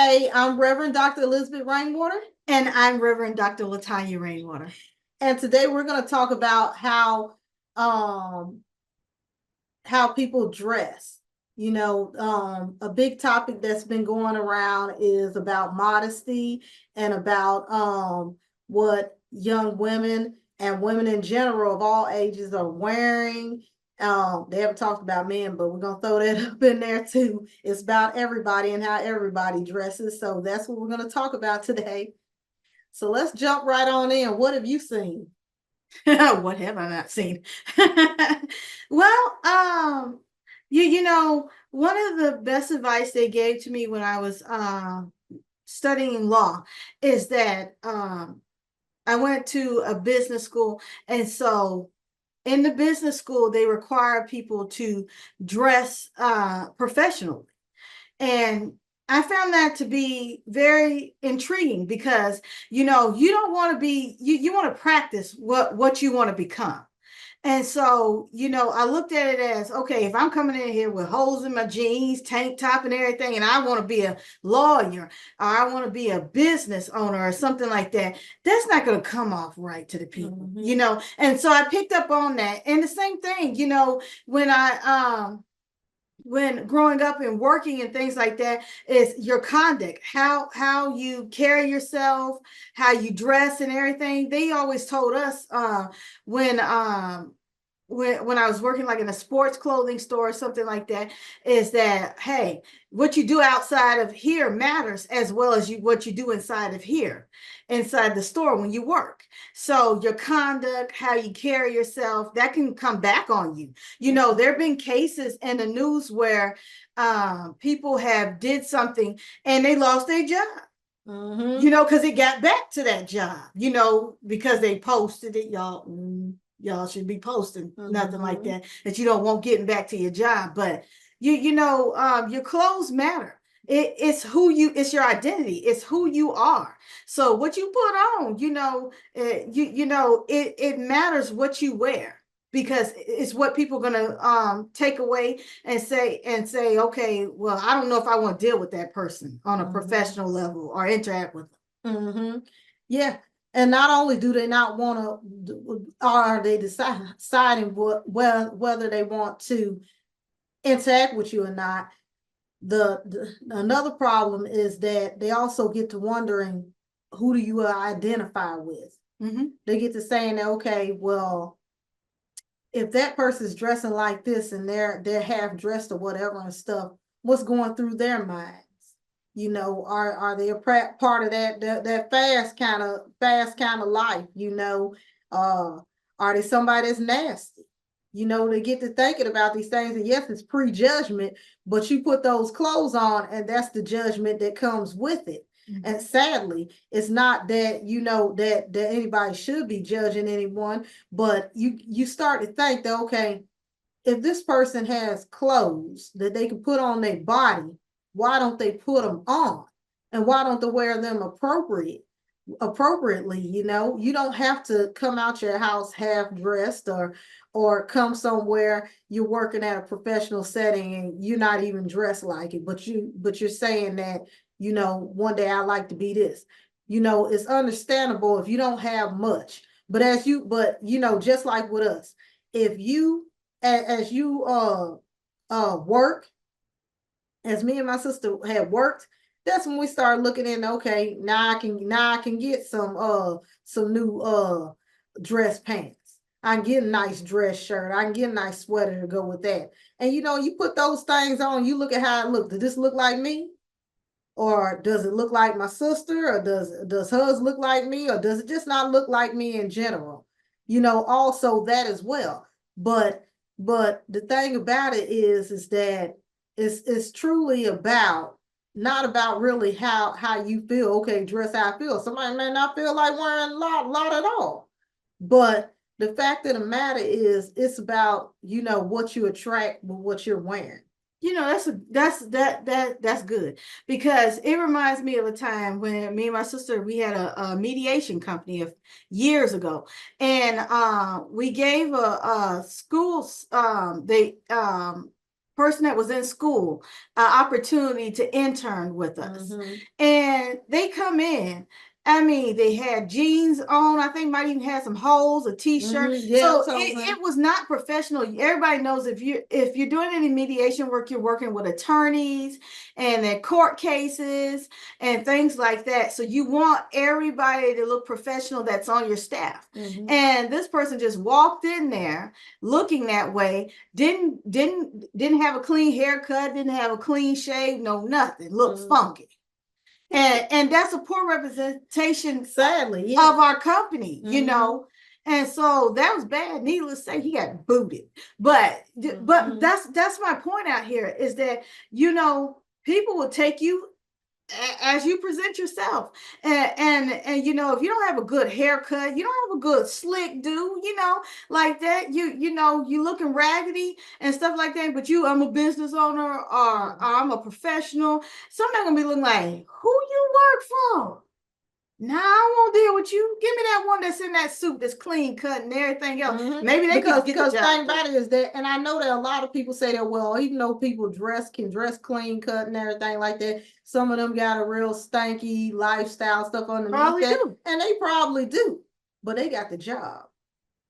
Hey, I'm Reverend Dr. Elizabeth Rainwater, And I'm Reverend Dr. Latanya Rainwater. and today we're going to talk about um how people dress. A big topic that's been going around is about modesty and about what young women and women in general of all ages are wearing. They haven't talked about men, but we're gonna throw that up in there too. It's about everybody and how everybody dresses. So that's what we're gonna talk about today. So let's jump right on in. What have you seen? What have I not seen? Well, one of the best advice they gave to me when I was studying law is that I went to a business school, and so in the business school they require people to dress professionally. And I found that to be very intriguing because, you don't want to be, you want to practice what you want to become. And so, I looked at it as, okay, if I'm coming in here with holes in my jeans, tank top and everything, and I want to be a lawyer or I want to be a business owner or something like that, that's not going to come off right to the people, And so I picked up on that. And the same thing, when when growing up and working and things like that is your conduct, how you carry yourself, how you dress and everything. They always told us when when I was working like in a sports clothing store or something like that, is that, hey, what you do outside of here matters as well as what you do inside of here, inside the store when you work. So your conduct, how you carry yourself, that can come back on you. There have been cases in the news where people have did something and they lost their job. Because it got back to that job, because they posted it, y'all should be posting nothing like that you don't want getting back to your job. But your clothes matter. It's your identity. It's who you are. So what you put on, it matters what you wear, because it's what people are gonna take away and say, okay, well, I don't know if I want to deal with that person on a professional level or interact with them. Yeah. And not only do they not want to, are they deciding whether they want to interact with you or not. Another problem is that they also get to wondering, who do you identify with? They get to saying that, okay, well, if that person's dressing like this and they're half dressed or whatever and stuff, what's going through their minds? Are they a part of that fast kind of life? Are they somebody that's nasty? They get to thinking about these things, and yes, it's prejudgment, but you put those clothes on, and that's the judgment that comes with it. And sadly, it's not that that anybody should be judging anyone, but you start to think that, okay, if this person has clothes that they can put on their body, why don't they put them on? And why don't they wear them appropriately? You don't have to come out your house half dressed, or come somewhere you're working at a professional setting and you're not even dressed like it, but you're saying that, one day I like to be this. It's understandable if you don't have much, but just like with us, if you as you work, as me and my sister had worked, that's when we started looking in, okay, now I can get some new dress pants. I can get a nice dress shirt. I can get a nice sweater to go with that. And you put those things on, you look at how it looks. Does this look like me? Or does it look like my sister? Or does hers look like me? Or does it just not look like me in general? Also that as well. But the thing about it is that it's truly about, not about really how you feel. Okay, dress how I feel. Somebody may not feel like wearing a lot at all. But the fact of the matter is, it's about, what you attract with what you're wearing. That's good, because it reminds me of a time when me and my sister, we had a mediation company of years ago, and we gave a school they person that was in school an opportunity to intern with us. And they come in. I mean, they had jeans on. I think might even have some holes, a t-shirt. So it was not professional. Everybody knows if you're doing any mediation work, you're working with attorneys and their court cases and things like that. So you want everybody to look professional that's on your staff. And this person just walked in there looking that way, didn't have a clean haircut, didn't have a clean shave, no nothing, looked funky. And that's a poor representation, sadly, of our company, you know. And so that was bad. Needless to say, he got booted. But that's my point out here is that, you know, people will take you as you present yourself. And you know, if you don't have a good haircut, you don't have a good slick do, you know, like that, you know, you looking raggedy and stuff like that, but I'm a business owner or I'm a professional. So I'm not gonna be looking like, who you work for? Nah, I won't deal with you. Give me that one that's in that suit that's clean cut and everything else. Maybe they can get the job. Thing about it is that, and I know that a lot of people say that, well, even though people can dress clean cut and everything like that, some of them got a real stanky lifestyle stuff underneath Probably that, do. and they probably do, but they got the job.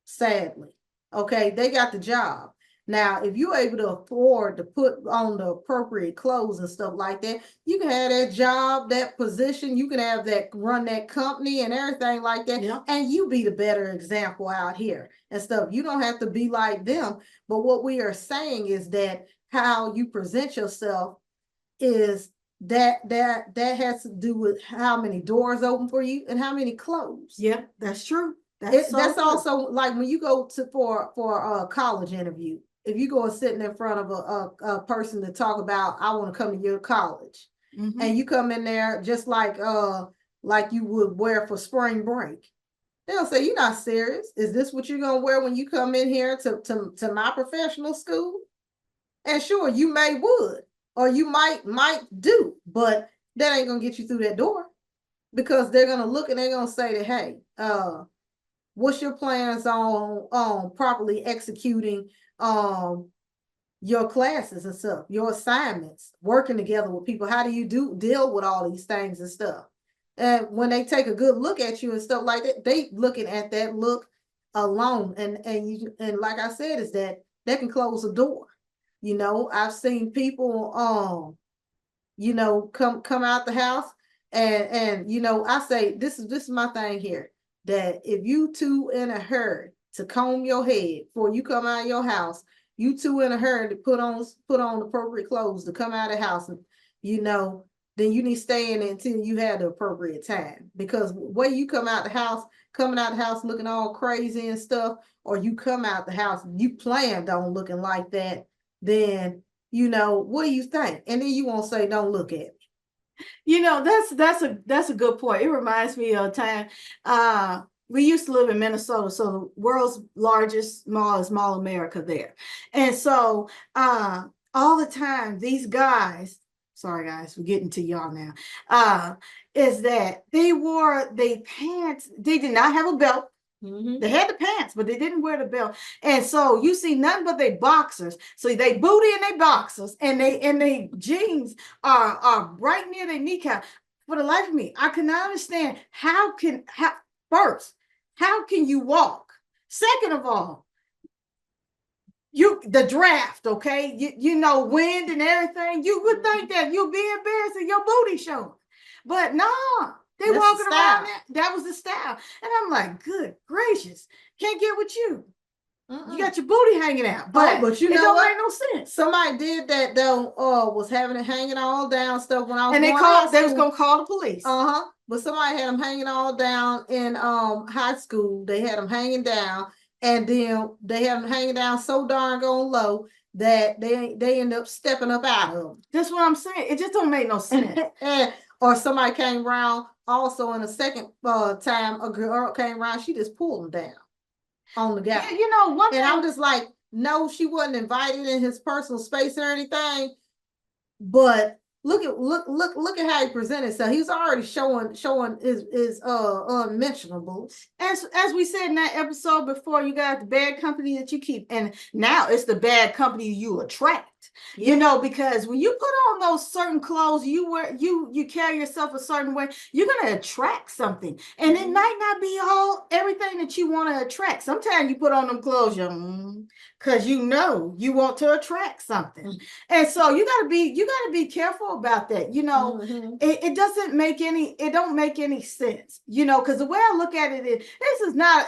Sadly, okay, they got the job. Now, if you're able to afford to put on the appropriate clothes and stuff like that, you can have that job, that position, you can have that, run that company and everything like that. And you be the better example out here and stuff. You don't have to be like them. But what we are saying is that how you present yourself is that has to do with how many doors open for you and how many close. Yeah, that's true. That's also like when you go for a college interview. If you go and sitting in front of a person to talk about, I want to come to your college, and you come in there just like you would wear for spring break, they'll say, you're not serious. Is this what you're gonna wear when you come in here to my professional school? And sure, you would, or you might do, but that ain't gonna get you through that door, because they're gonna look and they're gonna say that, hey, what's your plans on properly executing your classes and stuff, your assignments, working together with people? How do you deal with all these things and stuff? And when they take a good look at you and stuff like that, they looking at that look alone, and like I said, is that can close a door. You know, I've seen people you know, come out the house, and you know, I say this is my thing here, that if you two in a hurry to comb your head before you come out of your house, you two in a hurry to put on appropriate clothes to come out of the house, and you know, then you need to stay in until you have the appropriate time. Because when you coming out the house looking all crazy and stuff, or you come out the house, you planned on looking like that, then you know, what do you think? And then you won't say, don't look at me. You know, that's a good point. It reminds me of a time we used to live in Minnesota, so the world's largest mall is Mall America there. And so all the time, these guys, sorry guys, we're getting to y'all now, is that they wore the pants, they did not have a belt. They had the pants, but they didn't wear the belt. And so you see nothing but they boxers. So they booty and they boxers, and they jeans are right near their kneecap. For the life of me, I cannot understand how can you walk? Second of all, the draft, okay? You know, wind and everything. You would think that you'll be embarrassed and your booty showing. But no, they walking around that was the style. And I'm like, good gracious, can't get with you. You got your booty hanging out. But you know, it don't make no sense. Somebody did that though, was having it hanging all down stuff when I was, and they was gonna call the police. But somebody had them hanging all down in high school. They had them hanging down, and then they had them hanging down so darn low that they end up stepping up out of them. That's what I'm saying. It just don't make no sense. Or somebody came around also in a second time, a girl came around, she just pulled them down on the guy. Yeah, you know, one thing, I'm just like, no, she wasn't invited in his personal space or anything. But look at how he presented. So he's already showing his unmentionables. As we said in that episode before, you got the bad company that you keep, and now it's the bad company you attract. You know, because when you put on those certain clothes, you carry yourself a certain way, you're gonna attract something. And it might not be everything that you want to attract. Sometimes you put on them clothes, because you know you want to attract something. And so you gotta be careful about that. You know, it don't make any sense, you know, because the way I look at it is this is not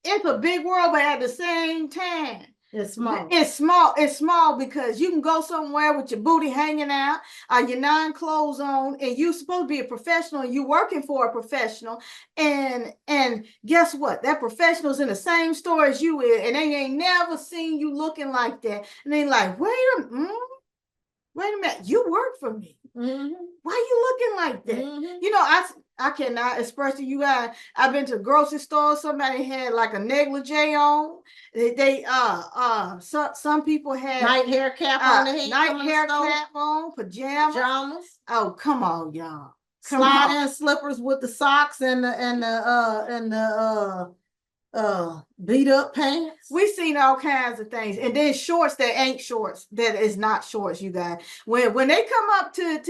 it's a big world, but at the same time, it's small. It's small. It's small because you can go somewhere with your booty hanging out, your non-clothes on, and you're supposed to be a professional. And you're working for a professional, and guess what? That professional's in the same store as you is, and they ain't never seen you looking like that. And they like, wait a minute, you work for me. Why you looking like that? You know, I cannot express to you guys. I've been to a grocery store. Somebody had like a negligee on. Some people had night hair cap on the head, night hair cap on, pajamas. Oh, come on, y'all. Sliding slippers with the socks and the beat up pants. We've seen all kinds of things, and then shorts that ain't shorts, that is not shorts, you guys. When they come up to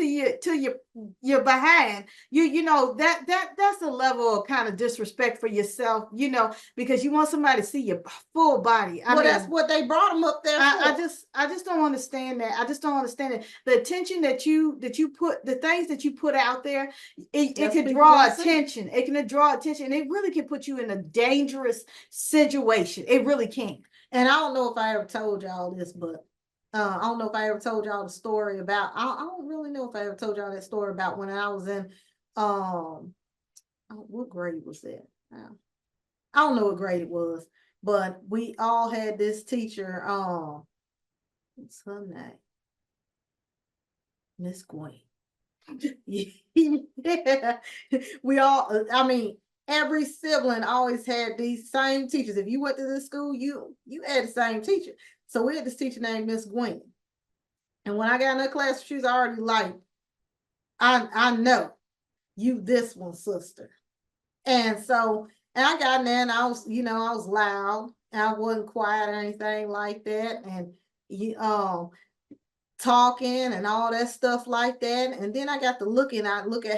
your behind, you know that's a level of kind of disrespect for yourself, you know, because you want somebody to see your full body. I mean, that's what they brought them up there for. I just don't understand that. I just don't understand it. The attention that you put, the things that you put out there, it can draw attention. It can draw attention. It really can put you in a dangerous situation. It really can. And I don't know if I ever told y'all this, but I don't know if I ever told y'all the story about, I don't really know if I ever told y'all that story about when I was in, what grade was that? I don't know what grade it was, but we all had this teacher, what's her name? Miss Gwen. Yeah. We all, I mean, every sibling always had these same teachers. If you went to this school, you had the same teacher. So we had this teacher named Miss Gwen. And when I got in her class, she was already like, I know you this one, sister. And so, and I got in there and I was, you know, I was loud and I wasn't quiet or anything like that. And talking and all that stuff like that. And then I got to look at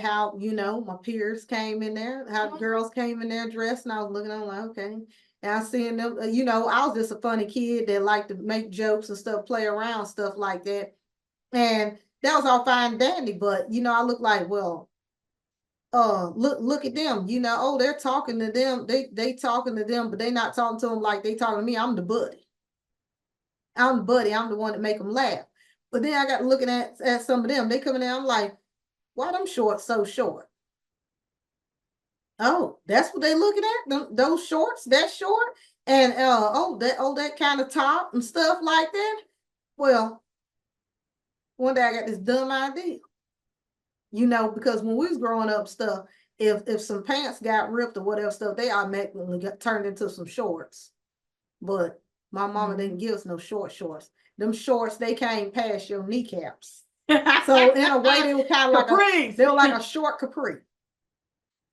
how, you know, my peers came in there, how the girls came in there dressed, and I was looking, I'm like, okay. And I seen them, you know, I was just a funny kid that liked to make jokes and stuff, play around, stuff like that. And that was all fine and dandy, but you know, I look like, well, look at them, you know, oh, they're talking to them, they talking to them, but they not talking to them like they talking to me. I'm the buddy. I'm the one that make them laugh. But then I got looking at some of them. They coming in, I'm like, why them shorts so short? Oh, that's what they looking at? Those shorts, that short? And that kind of top and stuff like that. Well, one day I got this dumb idea. You know, because when we was growing up stuff, if some pants got ripped or whatever stuff, they automatically got turned into some shorts. But my mama didn't give us no shorts. Them shorts, they came past your kneecaps. So in a way, they were kind of like they were like a short capri.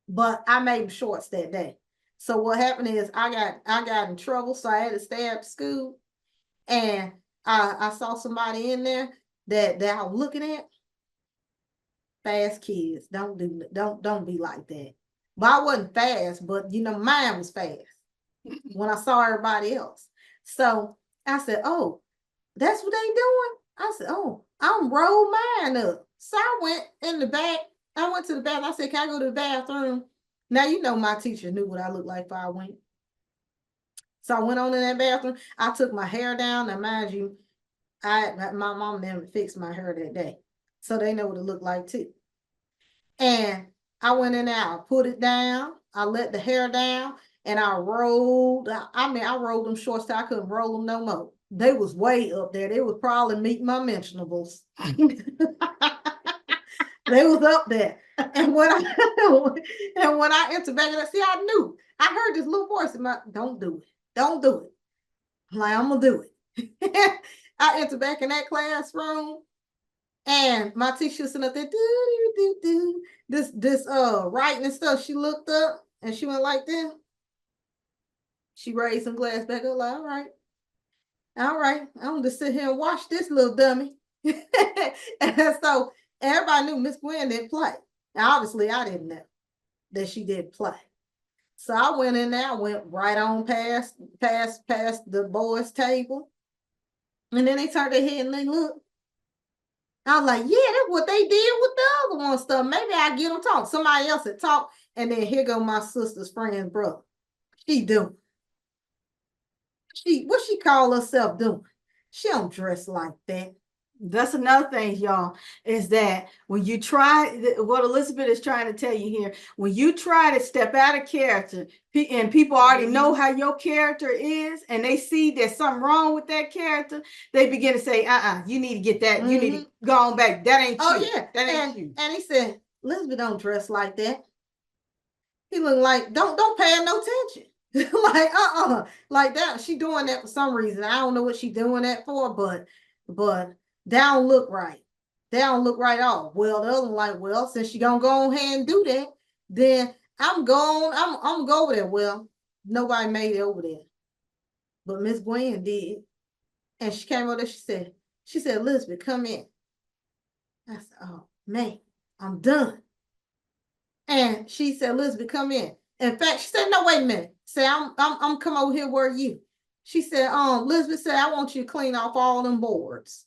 But I made them shorts that day. So what happened is I got in trouble, so I had to stay at school. And I saw somebody in there that I was looking at. Fast kids, don't be like that. But I wasn't fast, but you know, mine was fast when I saw everybody else. So I said, oh, that's what they doing? I said, oh, I'm roll mine up. So I went in the back. I went to the bathroom. I said, can I go to the bathroom? Now, you know, my teacher knew what I looked like before I went. So I went on in that bathroom. I took my hair down. Now, mind you, my mom never fixed my hair that day. So they know what it looked like too. And I went in there, I put it down. I let the hair down and I rolled. I rolled them shorts till I couldn't roll them no more. They was way up there. They was probably meeting my mentionables. They was up there. And when I entered back, I see, I knew. I heard this little voice in my, don't do it. Don't do it. I'm like, I'm gonna do it. I entered back in that classroom. And my teacher sitting up there, this writing and stuff. She looked up and she went like this. She raised some glass back up, like, all right. all right, I'm gonna sit here and watch this little dummy. And so everybody knew Miss Gwen didn't play. Now, obviously, I didn't know that she did play. So I went in there, I went right on past the boys' table. And then they turned their head and they looked. I was like, yeah, that's what they did with the other one stuff. Maybe I get them talk. Somebody else had talked, and then here go my sister's friend's brother. She doing. What she call herself doing? She don't dress like that. That's another thing, y'all, is that when you try, what Elizabeth is trying to tell you here, when you try to step out of character, and people already know how your character is, and they see there's something wrong with that character, they begin to say, you need to get that, you need to go on back. That ain't you. Yeah. That ain't you. And he said, Elizabeth don't dress like that. He looked like, don't pay her no attention. Like, like that. She doing that for some reason. I don't know what she doing that for, but that don't look right. That don't look right at all. Well, the other one like, well, since she gonna go ahead and do that, then I'm gonna go over there. Well, nobody made it over there. But Miss Gwen did. And she came over there, she said, Elizabeth, come in. I said, oh man, I'm done. And she said, Elizabeth, come in. In fact, she said, no, wait a minute. Say, I'm come over here. Where are you? She said, Elizabeth said, I want you to clean off all them boards.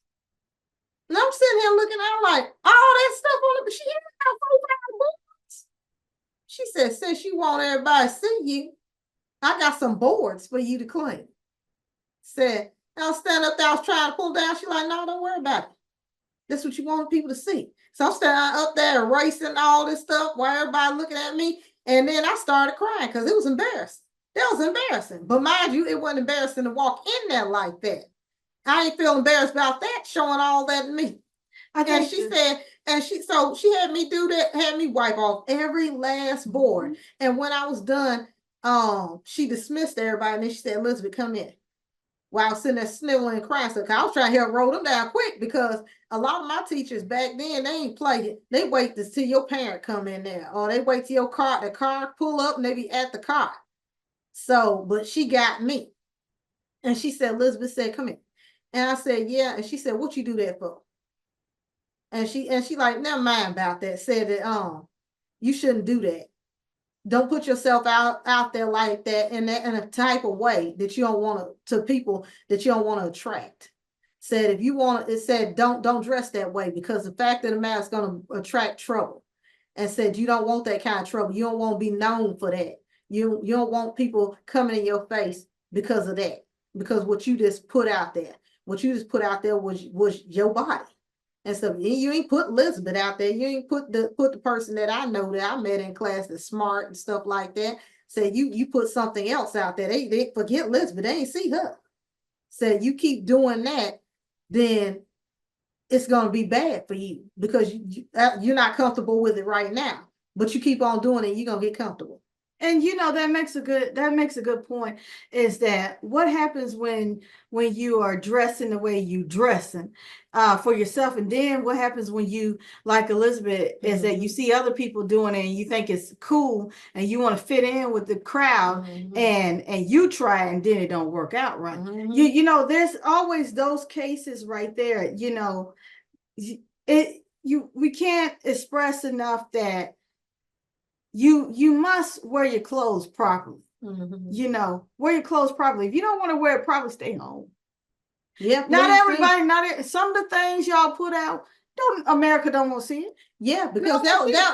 And I'm sitting here looking at her like, all that stuff on it, but she had about 4 5 boards. She said, since you want everybody to see you, I got some boards for you to clean. Said, I was standing up there, I was trying to pull down. She like, no, don't worry about it. That's what you want people to see. So I'm standing up there erasing all this stuff while everybody looking at me. And then I started crying because it was embarrassing. That was embarrassing. But mind you, it wasn't embarrassing to walk in there like that. I ain't feel embarrassed about that, showing all that to me. And she said, so she had me do that, had me wipe off every last board. And when I was done, she dismissed everybody and then she said, Elizabeth, come in. While I was sitting there sniveling and crying. So I was trying to help roll them down quick because a lot of my teachers back then, they ain't play it. They wait to see your parent come in there, or they wait till the car pull up and they be at the car. So, but she got me. And she said, Elizabeth said, come in. And I said, yeah. And she said, what you do that for? And she like, never mind about that. Said that you shouldn't do that. Don't put yourself out there like that in a type of way that you don't want to people that you don't want to attract. Said if you want, it said don't dress that way because the fact of the matter is going to attract trouble. And said you don't want that kind of trouble. You don't want to be known for that. You don't want people coming in your face because of that. Because what you just put out there, was your body. And so you ain't put Elizabeth out there. You ain't put the person that I know that I met in class that's smart and stuff like that. Say you put something else out there. They forget Elizabeth. They ain't see her. So you keep doing that, then it's gonna be bad for you because you're not comfortable with it right now. But you keep on doing it, you're gonna get comfortable. And that makes a good point, is that what happens when you are dressing the way you dressing for yourself, and then what happens when you, like Elizabeth, is that you see other people doing it and you think it's cool and you want to fit in with the crowd, and you try and then it don't work out right. There's always those cases right there. We can't express enough that you must wear your clothes properly. Wear your clothes properly. If you don't want to wear it properly, stay home. Yeah, not everybody, some of the things y'all put out, America don't want to see it. Yeah, because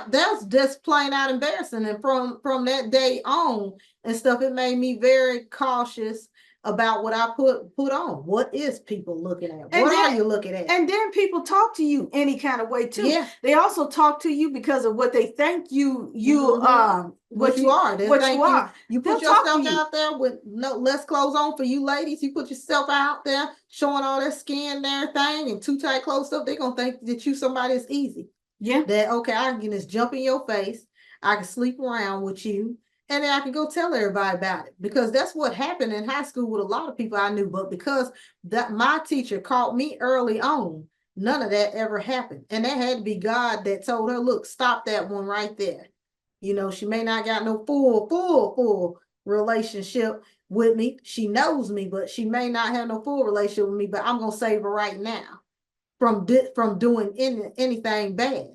that's just plain out embarrassing. And from that day on and stuff, it made me very cautious about what I put on. What is people looking at? What are you looking at? And then people talk to you any kind of way too. Yeah. They also talk to you because of what they think what you are. You put yourself out there with no less clothes on for you ladies. You put yourself out there showing all that skin and everything and too tight clothes stuff. They're gonna think that you somebody that's easy. Yeah. That okay, I can just jump in your face. I can sleep around with you. And then I can go tell everybody about it because that's what happened in high school with a lot of people I knew. But because my teacher caught me early on, none of that ever happened. And that had to be God that told her, look, stop that one right there. She may not got no full relationship, with me. She knows me, but she may not have no full relationship with me, but I'm gonna save her right now from doing anything bad.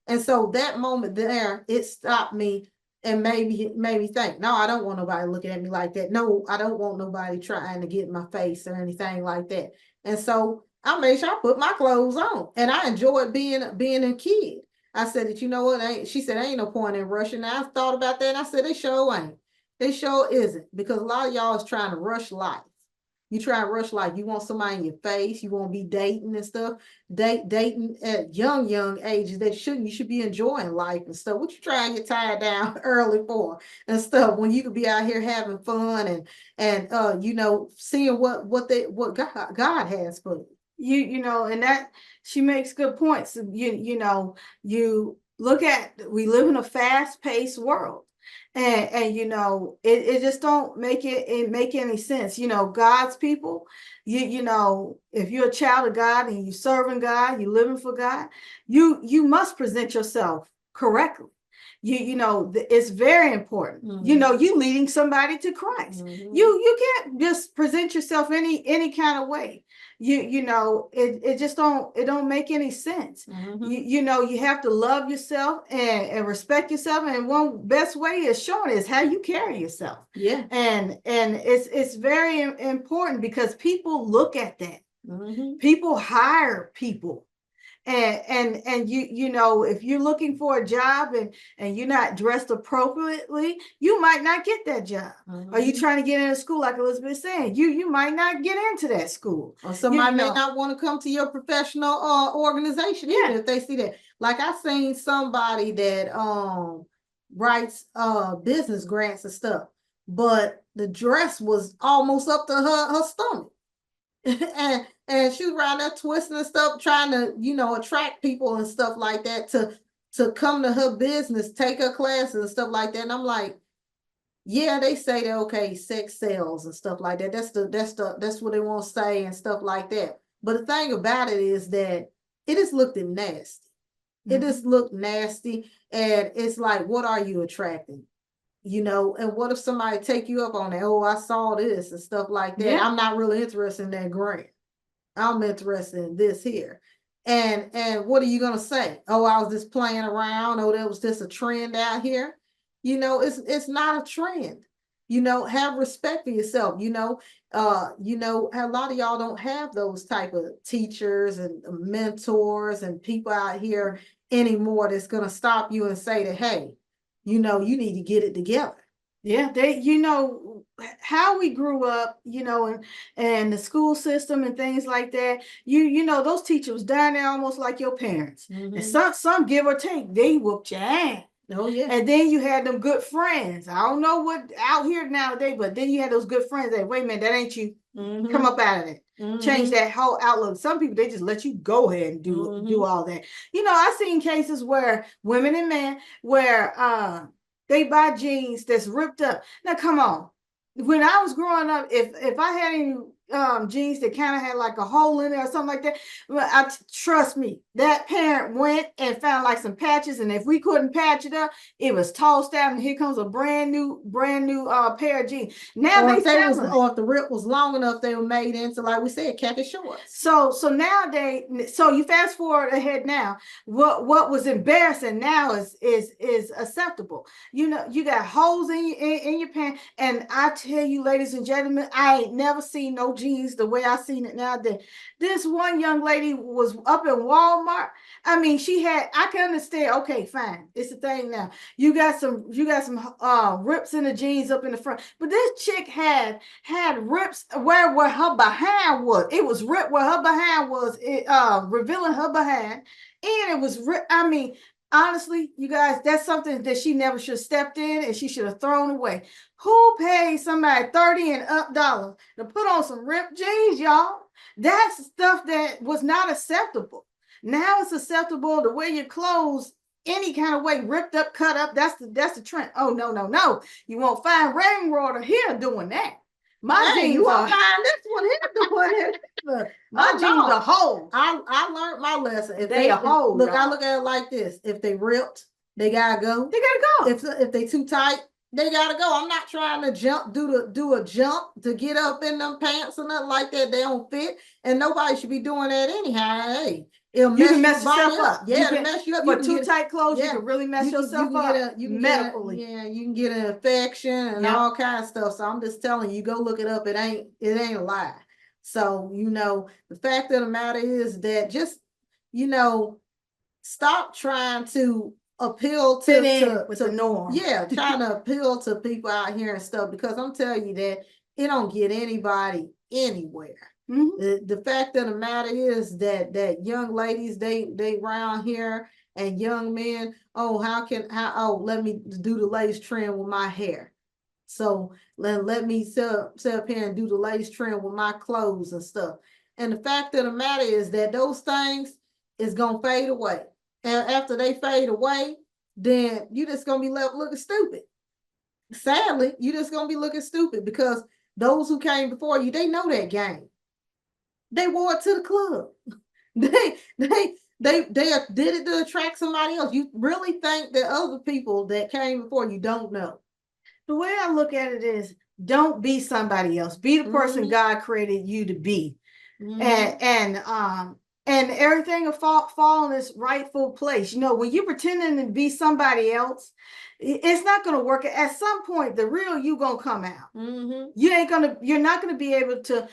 And so that moment there, it stopped me and made me think, no, I don't want nobody looking at me like that. No, I don't want nobody trying to get in my face or anything like that. And so I made sure I put my clothes on, and I enjoyed being a kid. I said that, you know what, she said, ain't no point in rushing. And I thought about that, and I said, they sure ain't. They sure isn't, because a lot of y'all is trying to rush life. You try and rush life. You want somebody in your face. You want to be dating and stuff. Dating at young ages that you should be enjoying life and stuff. What you trying to get tired down early for and stuff when you could be out here having fun and you know, seeing what God has for you. You know, and that she makes good points. You know, you look at, we live in a fast-paced world. And you know, it just don't make any sense. You know, God's people, you know, if you're a child of God and you serving God, you living for God, you must present yourself correctly. You know, it's very important. Mm-hmm. You know, you leading somebody to Christ. Mm-hmm. You can't just present yourself any kind of way. You know, it just don't make any sense. Mm-hmm. You know, you have to love yourself and respect yourself, and one best way is showing is how you carry yourself. Yeah. And it's very important, because people look at that. Mm-hmm. People hire people. And you know, if you're looking for a job and you're not dressed appropriately, you might not get that job. Mm-hmm. Are you trying to get into school, like Elizabeth is saying, you might not get into that school. Or somebody may not want to come to your professional organization, even if they see that. Like I seen somebody that writes business grants and stuff, but the dress was almost up to her stomach. and she was around there twisting and stuff, trying to, you know, attract people and stuff like that to come to her business, take her classes and stuff like that. And I'm like, yeah, they say that, okay, sex sells and stuff like that. That's what they want to say and stuff like that. But the thing about it is that it just looked nasty. Mm-hmm. It just looked nasty, and it's like, what are you attracting? You know, and what if somebody take you up on it? Oh, I saw this and stuff like that. Yeah. I'm not really interested in that grant. I'm interested in this here. And what are you gonna say? Oh, I was just playing around. Oh, that was just a trend out here. You know, it's not a trend. You know, have respect for yourself. You know, a lot of y'all don't have those type of teachers and mentors and people out here anymore that's gonna stop you and say that, hey, you know, you need to get it together. Yeah, you know, how we grew up, you know, and the school system and things like that. You know, those teachers down there almost like your parents. Mm-hmm. And some give or take, they whooped your ass. Oh yeah. And then you had them good friends. I don't know what out here nowadays, but then you had those good friends that, wait a minute, that ain't you. Mm-hmm. Come up out of it. Mm-hmm. Change that whole outlook. Some people, they just let you go ahead and do all that. You know, I've seen cases where women and men where they buy jeans that's ripped up. Now, come on. When I was growing up, if I had any jeans that kind of had like a hole in it or something like that, trust me, that parent went and found like some patches, and if we couldn't patch it up, it was tossed out, and here comes a brand new pair of jeans. Now or if the rip was long enough, they were made into, like we said, khaki shorts. So nowadays, so you fast forward ahead now, what was embarrassing now is acceptable. You know, you got holes in your pants, and I tell you, ladies and gentlemen, I ain't never seen no jeans the way I seen it nowadays. This one young lady was up in Walmart. I mean, I can understand. Okay, fine, it's a thing now. You got some rips in the jeans up in the front, but this chick had rips where her behind was. It was ripped where her behind was, revealing her behind, and it was ripped. I mean, honestly, you guys, that's something that she never should have stepped in, and she should have thrown away. Who paid somebody $30 and up dollars to put on some ripped jeans, y'all? That's stuff that was not acceptable. Now it's acceptable to wear your clothes any kind of way, ripped up, cut up. That's the trend. Oh, no. You won't find Rainwater here doing that. My jeans you won't find this one here doing it. My jeans are holes. I learned my lesson. If they are holes. Look, I look at it like this. If they ripped, they gotta go. They gotta go. If they too tight, They gotta go. I'm not trying to do a jump to get up in them pants or nothing like that. They don't fit, and nobody should be doing that anyhow. Hey, it'll You mess can your mess body yourself up. up. Yeah, it'll mess you up. You For can too get tight clothes, you yeah. can really mess yourself Get up medically. you can get an infection and Yep. all kinds of stuff. So I'm just telling you, go look it up. It ain't a lie. So the fact of the matter is that just stop trying to appeal Fit in to with the norm. yeah, trying to appeal to people out here and stuff, because I'm telling you that it don't get anybody anywhere. The fact of the matter is that young ladies, they around here, and young men, let me do the latest trend with my hair. So let me sit up here and do the latest trend with my clothes and stuff. And the fact of the matter is that those things is gonna fade away. And after they fade away, then you just gonna be left looking stupid. Sadly, you just gonna be looking stupid, because those who came before you, they know that game. They wore it to the club. They did it to attract somebody else. You really think that other people that came before you don't know? The way I look at it is, don't be somebody else. Be the person God created you to be. And everything will fall in its rightful place. When you're pretending to be somebody else, it's not going to work. At some point, the real you gonna come out. You're not gonna be able to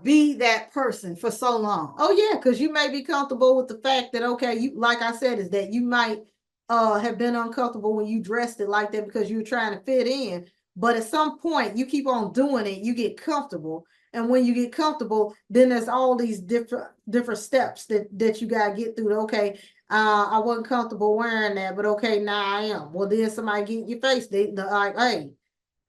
be that person for so long. Oh yeah, because you may be comfortable with the fact that, okay, you, like I said, is that you might have been uncomfortable when you dressed it like that because you were trying to fit in. But at some point, you keep on doing it, you get comfortable. And when you get comfortable, then there's all these different steps that you gotta get through. Okay, I wasn't comfortable wearing that, but okay, now I am. Well, then somebody get in your face. They're like, hey,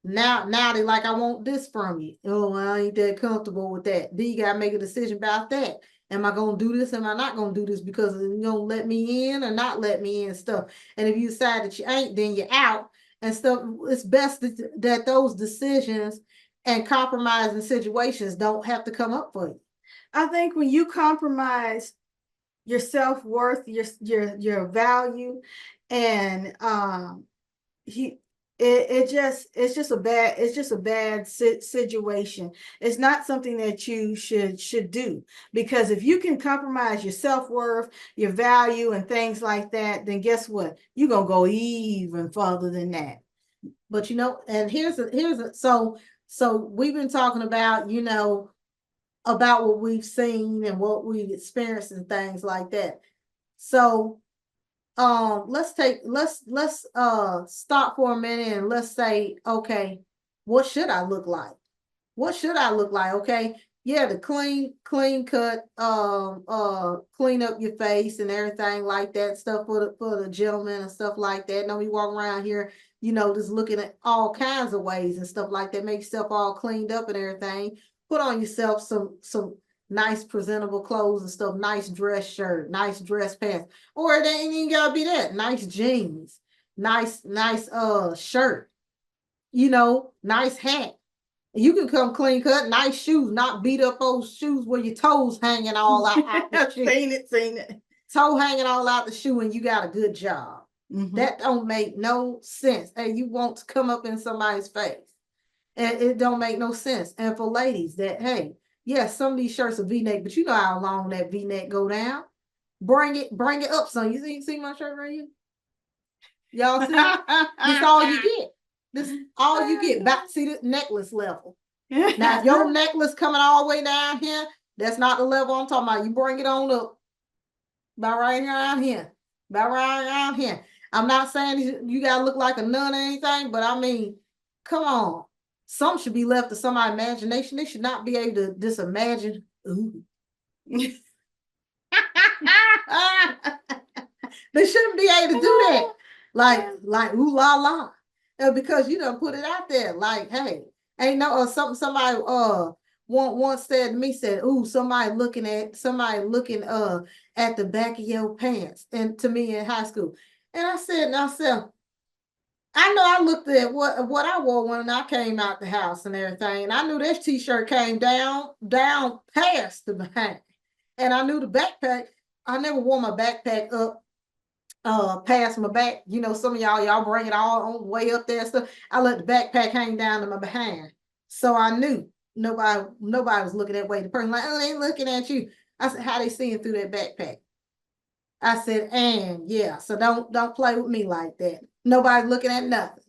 now they like, I want this from you. Oh, I ain't that comfortable with that. Then you gotta make a decision about that. Am I gonna do this? Am I not gonna do this? Because you gonna let me in or not let me in and stuff. And if you decide that you ain't, then you're out and stuff. It's best that those decisions and compromising situations don't have to come up for you. I think when you compromise your self-worth, your value, and it's just a bad situation. It's not something that you should do, because if you can compromise your self-worth, your value, and things like that, then guess what? You're gonna go even further than that. But and so we've been talking about about what we've seen and what we've experienced and things like that. So let's stop for a minute and let's say, okay, what should I look like? What should I look like? Okay, yeah, the clean cut, clean up your face and everything like that, stuff for the gentlemen and stuff like that. Don't be walking around here, just looking at all kinds of ways and stuff like that. Make yourself all cleaned up and everything. Put on yourself some nice presentable clothes and stuff, nice dress shirt, nice dress pants, or it ain't even gotta be that. Nice jeans, nice shirt, nice hat. You can come clean cut, nice shoes, not beat up old shoes where your toes hanging all out the shoe. Seen it. Toe hanging all out the shoe, and you got a good job. That don't make no sense. And you want to come up in somebody's face. And it don't make no sense. And for ladies that, hey, yes, some of these shirts are V-neck, but you know how long that V-neck go down. Bring it up, son. You see my shirt right here? Y'all see? This all you get. This all you get. Back, see the necklace level. Now, if your necklace coming all the way down here, that's not the level I'm talking about. You bring it on up. About right around here. About right around here. I'm not saying you gotta look like a nun or anything, but I mean, come on. Some should be left to somebody's imagination. They should not be able to just imagine. Ooh. They shouldn't be able to do that. Like ooh la la. Because you done put it out there. Like, hey, ain't no somebody once said to me, said, ooh, somebody looking at the back of your pants, and to me in high school. And I said to myself, I know I looked at what I wore when I came out the house and everything, and I knew this t-shirt came down past the behind. And I knew the backpack, I never wore my backpack up past my back. You know, some of y'all bring it all on the way up there and stuff. I let the backpack hang down to my behind. So I knew nobody was looking that way. The person like, oh, they looking at you. I said, how they seeing through that backpack? I said, and yeah, so don't play with me like that. Nobody's looking at nothing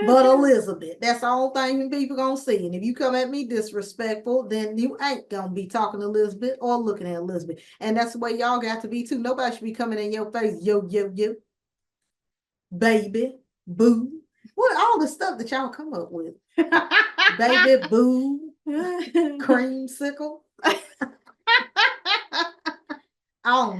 but Elizabeth. That's the only thing people gonna see. And if you come at me disrespectful, then you ain't gonna be talking to Elizabeth or looking at Elizabeth. And that's the way y'all got to be too. Nobody should be coming in your face, yo, baby, boo. What all the stuff that y'all come up with? Baby, boo, creamsicle. I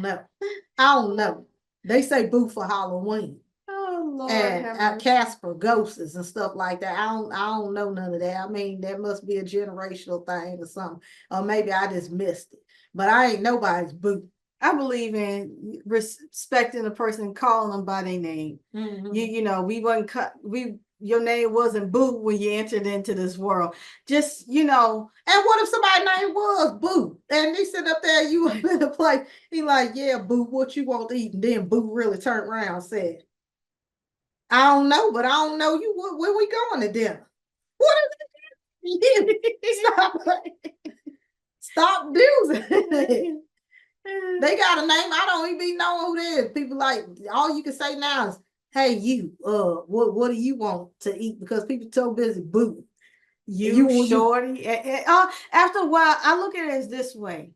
don't know. They say boo for Halloween. Oh Lord, and Casper ghosts and stuff like that. I don't know none of that. I mean, that must be a generational thing or something, or maybe I just missed it. But I ain't nobody's boo. I believe in respecting a person, calling them by their name. Mm-hmm. You know, your name wasn't Boo when you entered into this world. Just, you know. And what if somebody's name was Boo? And they sit up there, you in the place, he like, yeah, Boo, what you want to eat? And then Boo really turned around and said, I don't know, but I don't know you. Where we going to dinner? What is it? Stop using. They got a name. I don't even know who it is. People like, all you can say now is, hey, you, what do you want to eat? Because people so busy, boo. You shorty. After a while, I look at it as this way.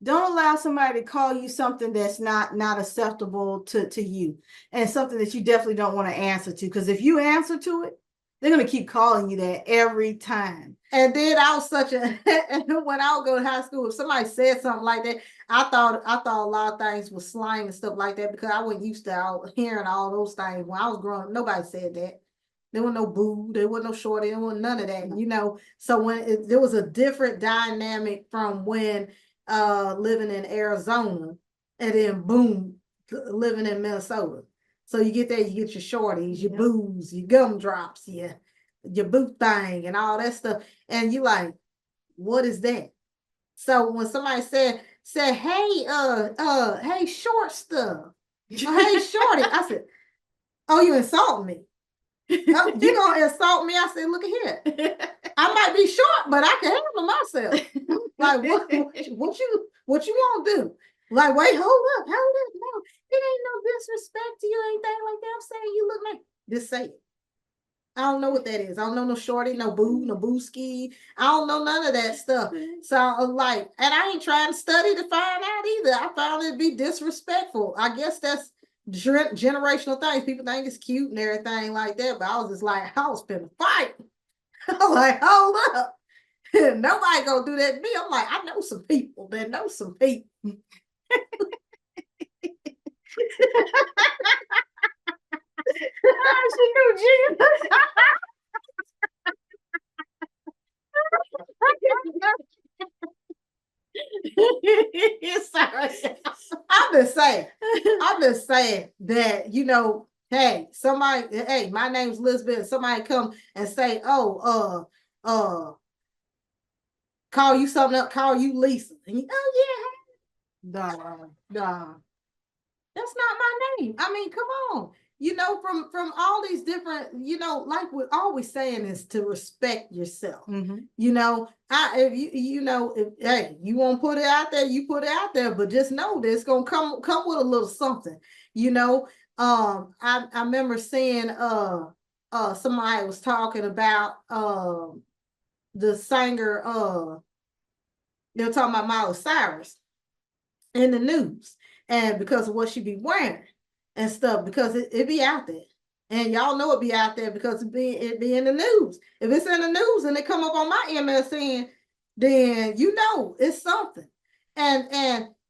Don't allow somebody to call you something that's not acceptable to you, and something that you definitely don't want to answer to. Because if you answer to it, they're gonna keep calling you that every time. And then I was such a and when I would go to high school, if somebody said something like that, I thought a lot of things was slang and stuff like that, because I wasn't used to hearing all those things. When I was growing up, nobody said that. There was no boo, there was no shorty, there was none of that, you know. So when there was a different dynamic from when living in Arizona, and then boom, living in Minnesota. So you get there, you get your shorties, your boos, your gumdrops, your boot thing and all that stuff. And you like, what is that? So when somebody said, hey, hey, short stuff. Oh, hey, shorty. I said, oh, you insult me. Oh, you gonna insult me? I said, look at here. I might be short, but I can handle myself. Like, what you want to do? Like, wait, hold up. No, it ain't no disrespect to you, anything like that. I'm saying you look like, just say it. I don't know what that is. I don't know no shorty, no boo, no booski. I don't know none of that stuff. So like, and I ain't trying to study to find out either. I found it to be disrespectful. I guess that's generational things. People think it's cute and everything like that. But I was just like, I was finna fight. I was like, hold up. Nobody gonna do that to me. I'm like, I know some people that know some people. She knew Jesus. Sorry. I'm just saying that, you know, hey, my name's Elizabeth. Somebody come and say, oh, call you something else, call you Lisa. And oh yeah, nah. That's not my name. I mean, come on. You know, from all these different, you know, like we're always saying is to respect yourself. Mm-hmm. You know, if hey, you want to put it out there, you put it out there, but just know that it's gonna come with a little something. You know, I remember seeing somebody was talking about the singer they were talking about Miley Cyrus in the news, and because of what she be wearing and stuff, because it be out there, and y'all know it be out there because it be in the news. If it's in the news and it come up on my MSN, then you know it's something. And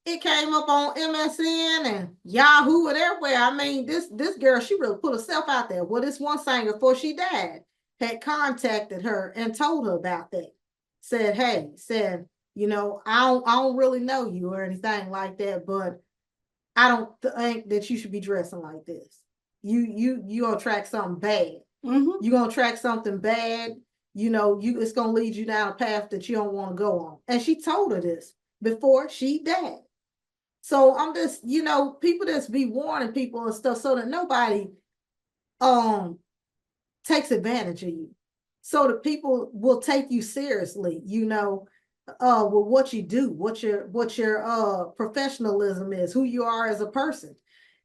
it came up on MSN and Yahoo and everywhere. I mean, this girl, she really put herself out there. Well, this one singer before she died had contacted her and told her about that. Said, you know, I don't really know you or anything like that, but I don't think that you should be dressing like this. You gonna track something bad. Mm-hmm. You gonna track something bad. You know, it's gonna lead you down a path that you don't want to go on. And she told her this before she died. So I'm just, people just be warning people and stuff so that nobody takes advantage of you. So that people will take you seriously, with what you do, what your professionalism is, who you are as a person.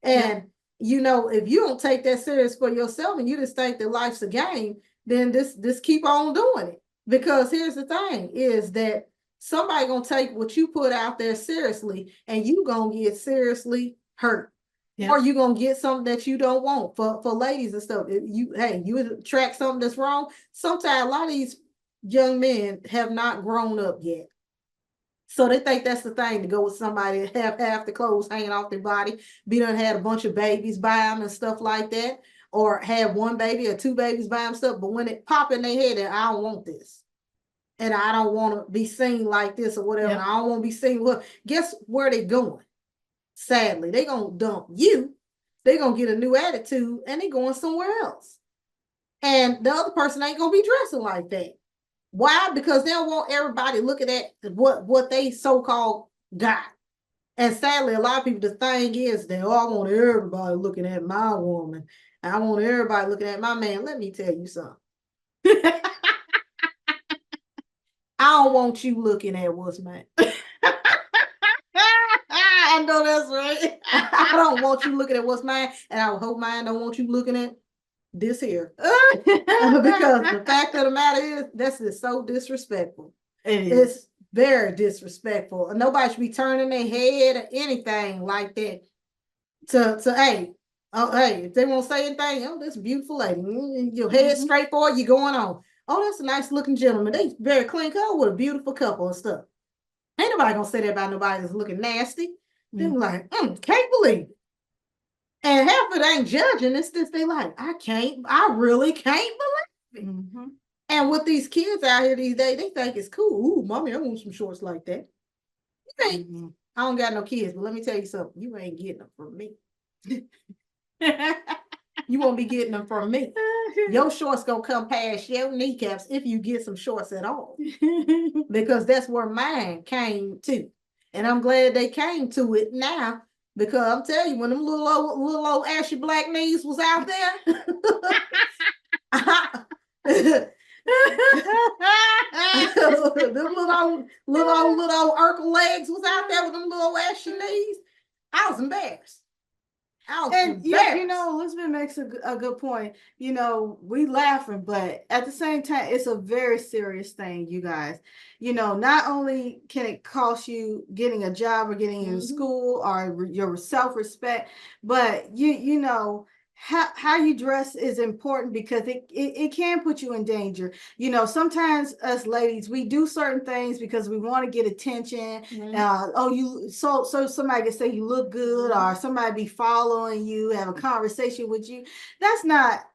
And if you don't take that serious for yourself and you just think that life's a game, then this keep on doing it. Because here's the thing is that somebody gonna take what you put out there seriously and you gonna get seriously hurt. Or you're gonna get something that you don't want for ladies and stuff. You attract something that's wrong. Sometimes a lot of these young men have not grown up yet. So they think that's the thing to go with somebody that have half the clothes hanging off their body, be done had a bunch of babies by them and stuff like that, or have one baby or two babies by them stuff. But when it pop in their head and I don't want this, and I don't want to be seen like this or whatever, and I don't want to be seen. Well, guess where they going? Sadly, they gonna dump you. They gonna get a new attitude and they going somewhere else. And the other person ain't gonna be dressing like that. Why? Because they don't want everybody looking at what they so-called got. And sadly, a lot of people, the thing is that, I want everybody looking at my woman. I want everybody looking at my man. Let me tell you something. I don't want you looking at what's mine. I know that's right. I don't want you looking at what's mine, and I hope mine don't want you looking at this here. Because the fact of the matter is, this is so disrespectful. It's very disrespectful. Nobody should be turning their head or anything like that. Hey, if they won't say anything, this beautiful lady, your head straight forward, you going on. Oh, that's a nice looking gentleman. They very clean cut with a beautiful couple and stuff. Ain't nobody gonna say that about nobody that's looking nasty. They're like, can't believe it. And half of it ain't judging. It's just they like, I really can't believe it. And with these kids out here these days, they think it's cool. Ooh, mommy, I want some shorts like that. I don't got no kids, but let me tell you something. You ain't getting them from me. You won't be getting them from me. Your shorts gonna come past your kneecaps if you get some shorts at all. Because that's where mine came to. And I'm glad they came to it now. Because I'm telling you, when them little old ashy black knees was out there, them little old Urkel legs was out there with them little ashy knees. I was embarrassed. Elizabeth makes a good point. We laughing, but at the same time, it's a very serious thing, you guys. Not only can it cost you getting a job or getting in school or your self-respect, but how you dress is important because it can put you in danger. Sometimes us ladies, we do certain things because we want to get attention. So somebody can say you look good, or somebody be following you, have a conversation with you. That's not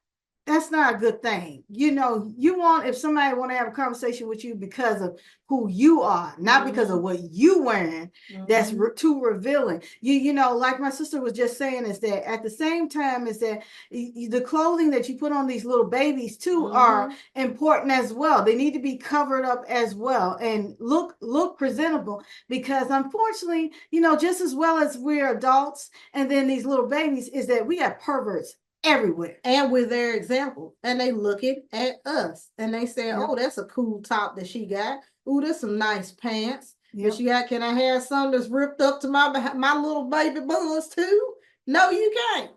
a good thing. If somebody want to have a conversation with you because of who you are, not because of what you wearing, that's too revealing. Like my sister was just saying, is that at the same time is that the clothing that you put on these little babies too are important as well. They need to be covered up as well and look presentable, because unfortunately, just as well as we're adults and then these little babies, is that we have perverts everywhere. And with their example, and they looking at us and they say, oh, that's a cool top that she got. Ooh, there's some nice pants that she got. Can I have some that's ripped up to my little baby buns too? No, you can't.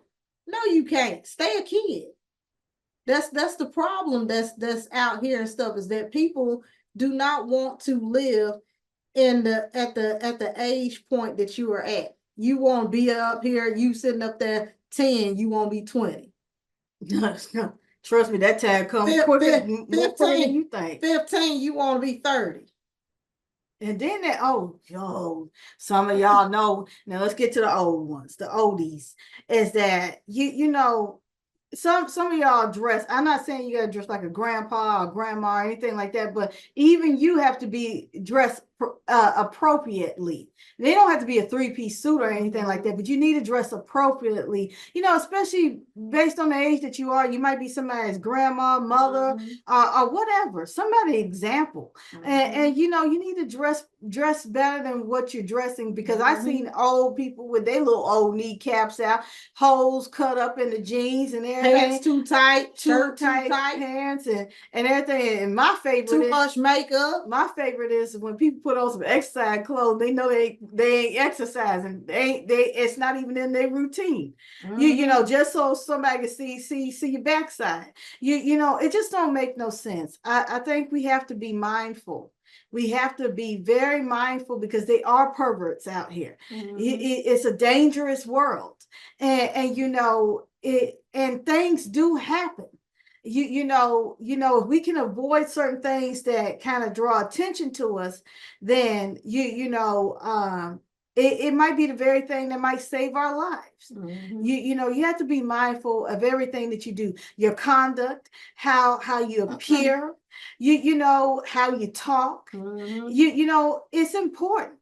No, you can't. Stay a kid. That's the problem that's out here and stuff, is that people do not want to live at the age point that you are at. You want to be up here, you sitting up there 10, you want to be 20. Trust me, that time comes more quicker than you think. 15, you want to be 30. And then some of y'all know. Now let's get to the old ones, the oldies. Is that some of y'all dress. I'm not saying you gotta dress like a grandpa or grandma or anything like that, but even you have to be dressed appropriately. They don't have to be a three-piece suit or anything like that, but you need to dress appropriately, especially based on the age that you are. You might be somebody's grandma, mother, or whatever, somebody example. And you need to dress better than what you're dressing, because I've seen old people with their little old kneecaps out, holes cut up in the jeans and everything. Pants too tight, shirt too tight, pants and everything. And my favorite too much makeup. My favorite is when people put on some exercise clothes. They know they ain't exercising. It's not even in their routine. Just so somebody can see your backside. It just don't make no sense. I think we have to be mindful. We have to be very mindful, because they are perverts out here. It's a dangerous world, and things do happen. If we can avoid certain things that kind of draw attention to us, then it might be the very thing that might save our lives. You have to be mindful of everything that you do, your conduct, how you appear, how you talk. It's important.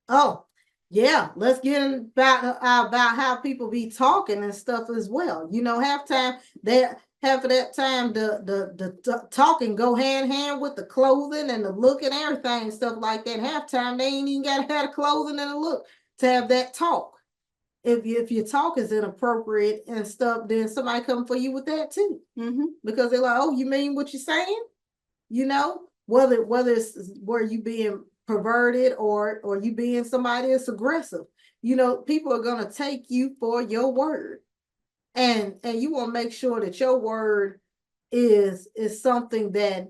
Oh, yeah, let's get about how people be talking and stuff as well. Half of that time the talking go hand in hand with the clothing and the look and everything and stuff like that. Halftime they ain't even gotta have the clothing and the look to have that talk. If your talk is inappropriate and stuff, then somebody come for you with that too. Because they're like, oh, you mean what you're saying? Whether it's where you being perverted or you being somebody that's aggressive, people are gonna take you for your word. And you want to make sure that your word is something that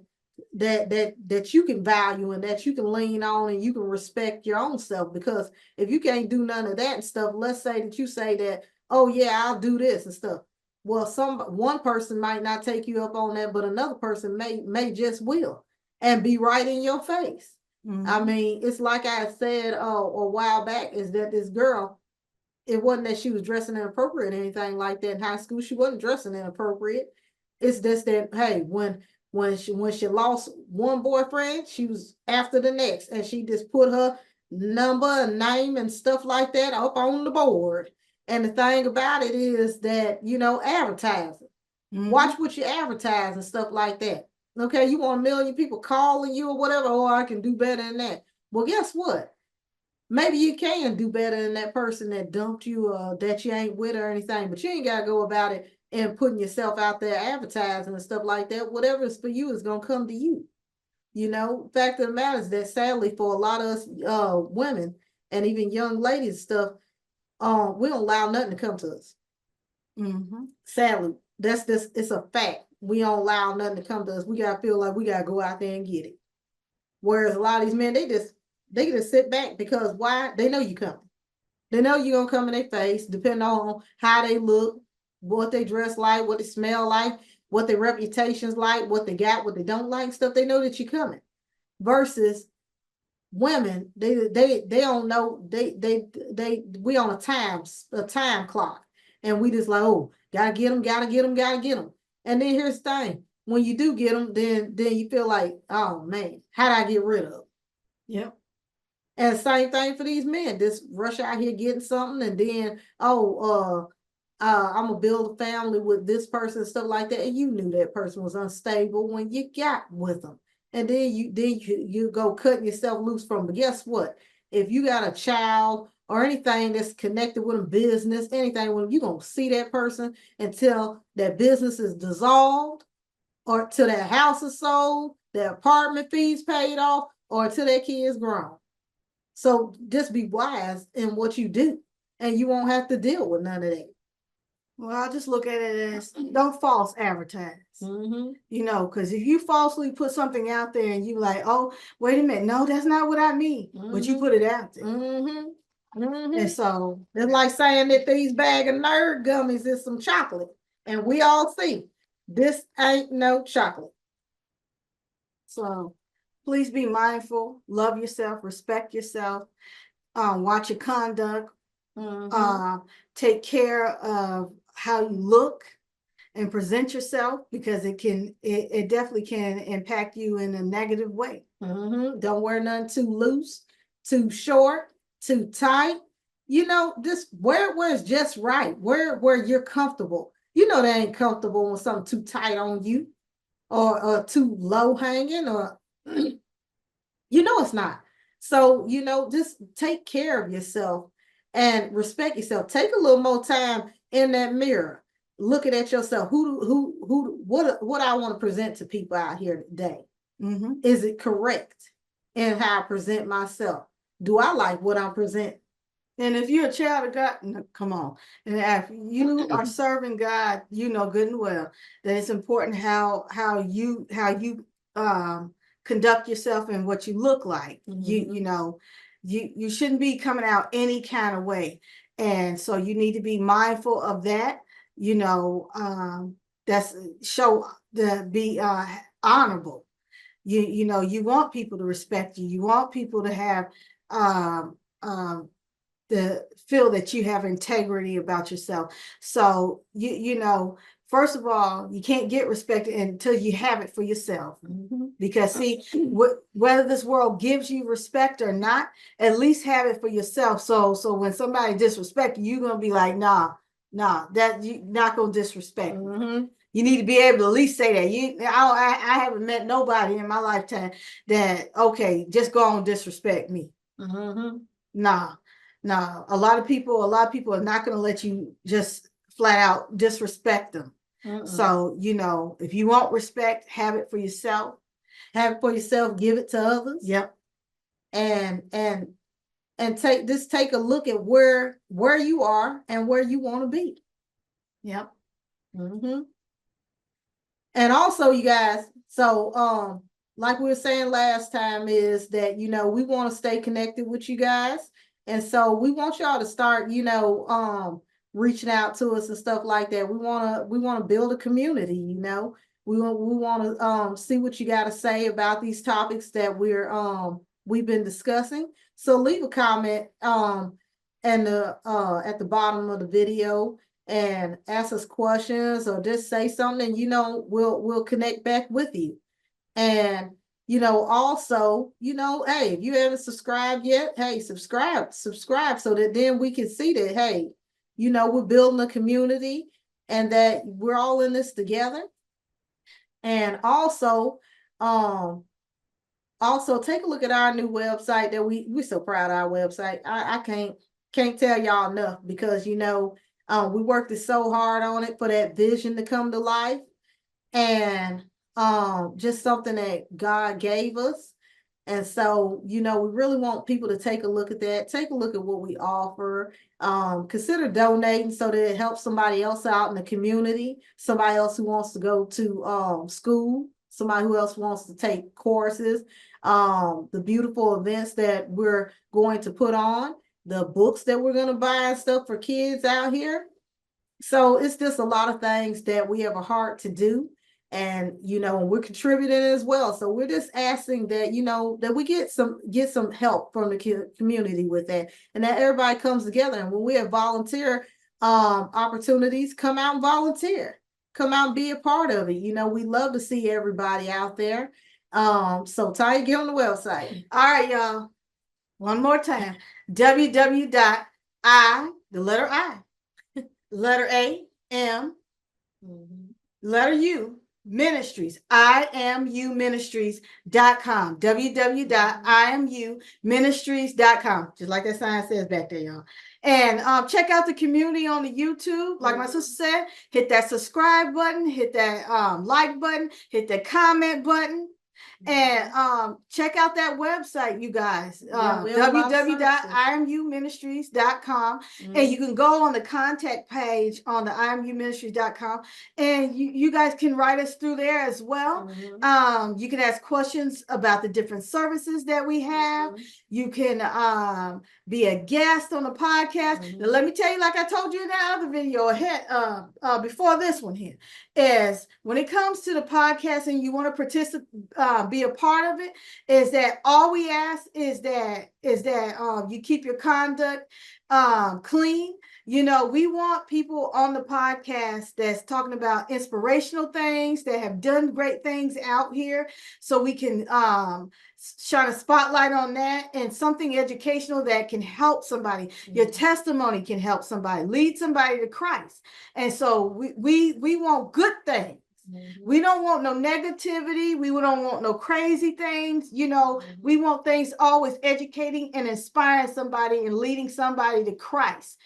you can value and that you can lean on and you can respect your own self. Because if you can't do none of that and stuff, let's say that you say that, oh yeah, I'll do this and stuff. Well, one person might not take you up on that, but another person may just will and be right in your face. I mean, it's like I said a while back, is that this girl, it wasn't that she was dressing inappropriate or anything like that in high school. She wasn't dressing inappropriate. It's just that, hey, when she lost one boyfriend, she was after the next, and she just put her number and name and stuff like that up on the board. And the thing about it is that, advertising. Watch what you advertise and stuff like that. Okay, you want 1 million people calling you or whatever, oh, I can do better than that. Well, guess what? Maybe you can do better than that person that dumped you, that you ain't with or anything, but you ain't got to go about it and putting yourself out there advertising and stuff like that. Whatever is for you is going to come to you. Fact of the matter is that sadly for a lot of us women and even young ladies stuff, we don't allow nothing to come to us. Sadly, it's a fact. We don't allow nothing to come to us. We got to feel like we got to go out there and get it. Whereas a lot of these men, they just sit back, because why? They know you coming. They know you're gonna come in their face, depending on how they look, what they dress like, what they smell like, what their reputation's like, what they got, what they don't like, stuff. They know that you're coming. Versus women, they don't know. We on a time clock, and we just like, oh, gotta get them. And then here's the thing: when you do get them, then you feel like, oh man, how'd I get rid of them? Yep. And same thing for these men. Just rush out here getting something, and then I'm gonna build a family with this person and stuff like that. And you knew that person was unstable when you got with them, and then you go cutting yourself loose from. But guess what? If you got a child or anything that's connected with a business, anything, when you're gonna see that person until that business is dissolved, or till that house is sold, their apartment fees paid off, or till their kids grown. So just be wise in what you do, and you won't have to deal with none of that. Well, I just look at it as, don't false advertise. Because if you falsely put something out there and you like, oh, wait a minute, no, that's not what I mean, but you put it out there. And so it's like saying that these bag of nerd gummies is some chocolate, and we all see this ain't no chocolate. So please be mindful, love yourself, respect yourself, watch your conduct, take care of how you look, and present yourself, because it definitely can impact you in a negative way. Don't wear none too loose, too short, too tight. Just wear it where it's just right, where you're comfortable. They ain't comfortable when something too tight on you, or too low hanging, or it's not. So, just take care of yourself and respect yourself. Take a little more time in that mirror, looking at yourself. What I want to present to people out here today? Is it correct in how I present myself? Do I like what I'm presenting? And if you're a child of God, no, come on. And if you are serving God, you know good and well that it's important how you conduct yourself and what you look like. You shouldn't be coming out any kind of way. And so you need to be mindful of that. That's be honorable. You want people to respect you. You want people to have to feel that you have integrity about yourself. So first of all, you can't get respected until you have it for yourself. Because see, whether this world gives you respect or not, at least have it for yourself. So when somebody disrespects you, you're gonna be like, nah, that you not gonna disrespect. You need to be able to at least say that. I haven't met nobody in my lifetime that, okay, just go on disrespect me. Nah. A lot of people are not going to let you just flat out disrespect them. So, if you want respect, have it for yourself. Have it for yourself, give it to others. Yep. And take a look at where you are and where you want to be. Yep. And also, you guys, so like we were saying last time, is that we want to stay connected with you guys. And so we want y'all to start, reaching out to us and stuff like that. We want to build a community, We want to see what you got to say about these topics that we've been discussing. So leave a comment at the bottom of the video and ask us questions, or just say something, we'll connect back with you. And also, hey, if you haven't subscribed yet, hey, subscribe so that then we can see that, hey, we're building a community and that we're all in this together. And also take a look at our new website that we're so proud of our website. I can't tell y'all enough, because we worked so hard on it for that vision to come to life. And just something that God gave us. And so, we really want people to take a look at that, take a look at what we offer, consider donating so that it helps somebody else out in the community, somebody else who wants to go to school, somebody who else wants to take courses, the beautiful events that we're going to put on, the books that we're going to buy and stuff for kids out here. So it's just a lot of things that we have a heart to do. And we're contributing as well. So we're just asking that that we get some help from the community with that, and that everybody comes together. And when we have volunteer opportunities, come out and volunteer, come out and be a part of it. We love to see everybody out there. So Ty, get on the website. All right, y'all. One more time. www.I, the letter I, letter A, M, letter U, Ministries, I Am U Ministries.com. www.imuministries.com. Just like that sign says back there, y'all. And check out the community on the YouTube. Like my sister said, hit that subscribe button, hit that like button, hit that comment button. And check out that website, you guys. www.imuministries.com. And you can go on the contact page on the imuministries.com, and you guys can write us through there as well. You can ask questions about the different services that we have. You can be a guest on the podcast. Now, let me tell you, like I told you in that other video ahead before this one here, is when it comes to the podcast and you want to be a part of it, is that all we ask is that you keep your conduct clean. You know, we want people on the podcast that's talking about inspirational things, that have done great things out here, so we can shine a spotlight on that, and something educational that can help somebody. Mm-hmm. Your testimony can help somebody, lead somebody to Christ. And so we want good things. Mm-hmm. We don't want no negativity. We don't want no crazy things. You know, mm-hmm. We want things always educating and inspiring somebody and leading somebody to Christ.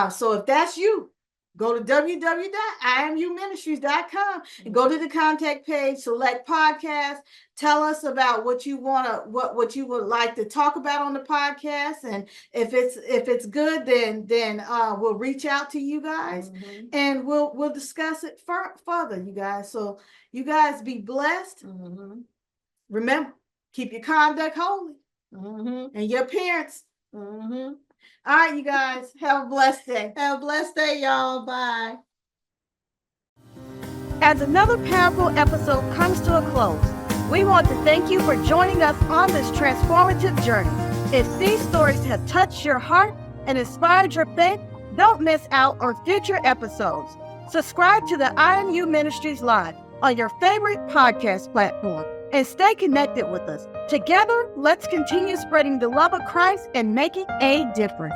So if that's you, go to www.iamuministries.com and go to the contact page, select podcast, tell us about what you want to, what you would like to talk about on the podcast. And if it's good, then we'll reach out to you guys, mm-hmm. and we'll discuss it further, you guys. So you guys be blessed. Mm-hmm. Remember, keep your conduct holy, mm-hmm. and your appearance. Mm-hmm. All right, you guys, have a blessed day. Have a blessed day, y'all. Bye. As another powerful episode comes to a close, we want to thank you for joining us on this transformative journey. If these stories have touched your heart and inspired your faith, don't miss out on future episodes. Subscribe to the I Am U Ministries Live on your favorite podcast platform and stay connected with us. Together, let's continue spreading the love of Christ and making a difference.